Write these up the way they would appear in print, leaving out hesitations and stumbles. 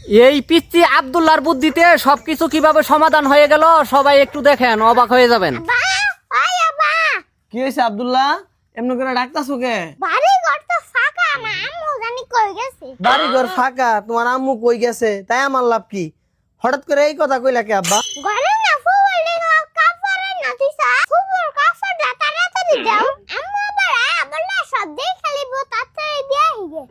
এই পিচ্চি আব্দুল্লাহর বুদ্ধিতে সবকিছু কিভাবে সমাধান হয়ে গেল সবাই একটু দেখেন, অবাক হয়ে যাবেন। কি হয়েছে আব্দুল্লাহ, এমন করে ডাকতাছো কে? বাড়ি ঘর তো ফাঁকা, না আম্মু জানি কই গেছে। বাড়ি ঘর ফাঁকা, তোমার আম্মু কই গেছে তাই আমার লাভ কি? হঠাৎ করে এই কথা কইলা কে আব্বা? ঘরে না ফুবল লেগা কাপড়ের নাতিসা ফুবল কাপড় তাড়াতাড়ি দাও। আম্মু আবার আবার না সব দেখে লিব তাড়াতাড়ি দিয়া হিগে।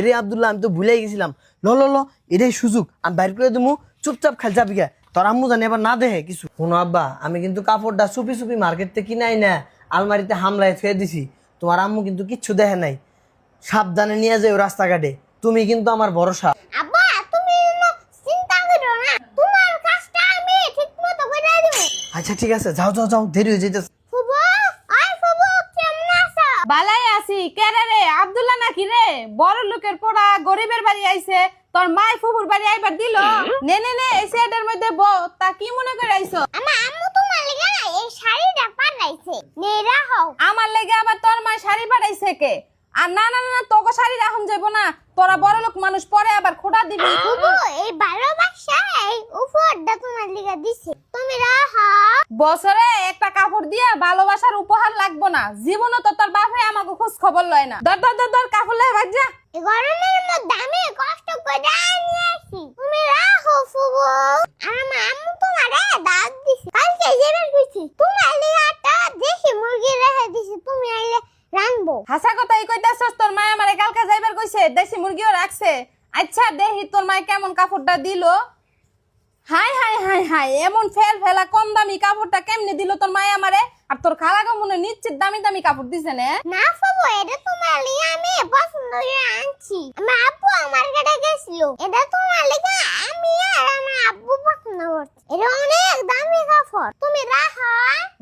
রে আব্দুল্লাহ, আমি তো ভুলেই গেছিলাম। ল ল ল, এটাই সুযোগ, আমি বাইর করে দেবো, চুপচাপ খাল যাবি গে। তোর আম্মু জানি এবার না দেখে কিছু। শোনো আব্বা, আমি কিন্তু কাপড়টা চুপি চুপি মার্কেট থেকে কিনাই না, আলমারিতে হামলায় ফেলে দিছি। তোমার আম্মু কিন্তু কিচ্ছু দেখে নাই। সাবধানে নিয়ে যাও রাস্তাঘাটে, তুমি কিন্তু আমার ভরসা। আব্বা তুমি চিন্তা করো না, তোমার কাজটা আমি ঠিকমতো করে দেব। আচ্ছা ঠিক আছে, যাও যাও যাও, দেরি হয়ে যেতেছে। ফুবু আই ফুবু কেমন আছো? বালাই আছি। কেরে রে আব্দুল্লাহ নাকি রে? বড় লোকের পোড়া গরিবের বাড়ি আইছে, তোর মাই ফুফুর বাড়ি আইবার দিল? নে নে নে, এই সেটের মধ্যে তা কি মনে করে আইছো? আমার আম্মু তোমার লাগা এই শাড়িটা পাঠাইছে, নে রাখো। আমার লেগে আবার তোর মা শাড়ি পাঠাইছে কে? আর না না না, তোকে শাড়ি রাখুন যাবো না, তোরা বড় লোক মানুষ, পরে আবার খোটা দিবি। ফুবু এই ভালোবাসা এই উপহারটা তোমার লাগা দিছে, তুমি রাখো। বছরে একটা কাপড় দিয়ে ভালোবাসার উপহার লাগবো না, জীবনে তো তোর বাপে আমাকে খোঁজ খবর লয় না। দর দর দর দর, কাপড় লে ভাগ যা। এই গরমের মধ্যে আমি কষ্ট করে নিয়ে আসি, তুমি রাখো ফুবু। আর আমার আম্মু তোমারে দাঁত দিছে, কালকে যাবার কইছি তোমার লাগা একটা দেশি মুরগি রেখে দিছি, তুমি আইলে রানবো। হাসা কথা এই কইতাছস? তোর মা আমারে কালকে যাইবার কইছে, দেশি মুরগিও রাখছে। আচ্ছা দেখি তোর মা কেমন কাপড়টা দিল। হাই হাই হাই হাই, এমন ফেল ফেলা কম দামি কাপড়টা কেমনে দিল তোর মায় আমারে? আর তোর খালাকে মনে নিশ্চিত দামি দামি কাপড় দিছে না? না ফুবু, এটা তোমার লাগা আমি পছন্দ করে আনছি, আমার আব্বু আমার কাছে গেছিল, এটা তোমার লাগা আমি আর আমার আব্বু পছন্দ করছি, এটা অনেক দামি কাপড়, তুমি রাখো।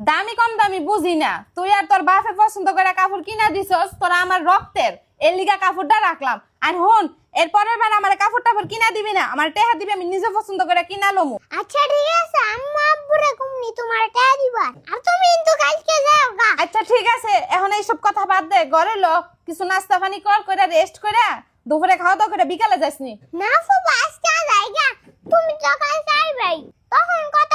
দামি কম দামি বুঝি না, তুই আর তোর বাপে পছন্দ করে কাপড় কিনা দিছস, তোরা আমার রক্তের, এর লিগা কাপড়টা রাখলাম। আর হন, এর পরের বার আমার কাপড় টাপড় কিনা দিবি না, আমার টেহা দিবি, আমি নিজে পছন্দ করে কিনা লমু। আচ্ছা ঠিক আছে, আম্মু আব্বুরে কমনি তোমার টাকা দিবা, আর তুমি কিন্তু কালকে যাও গা। আচ্ছা ঠিক আছে, এখন এইসব কথা বাদ দে, ঘরে লো কিছু নাস্তা পানি কর, করে রেস্ট করে দুপুরে খাওয়া দাওয়া করে বিকালে যাসনি। না ফুবু আজকে যাই গা, তুমি তো কাল যাইবাই, তখন কত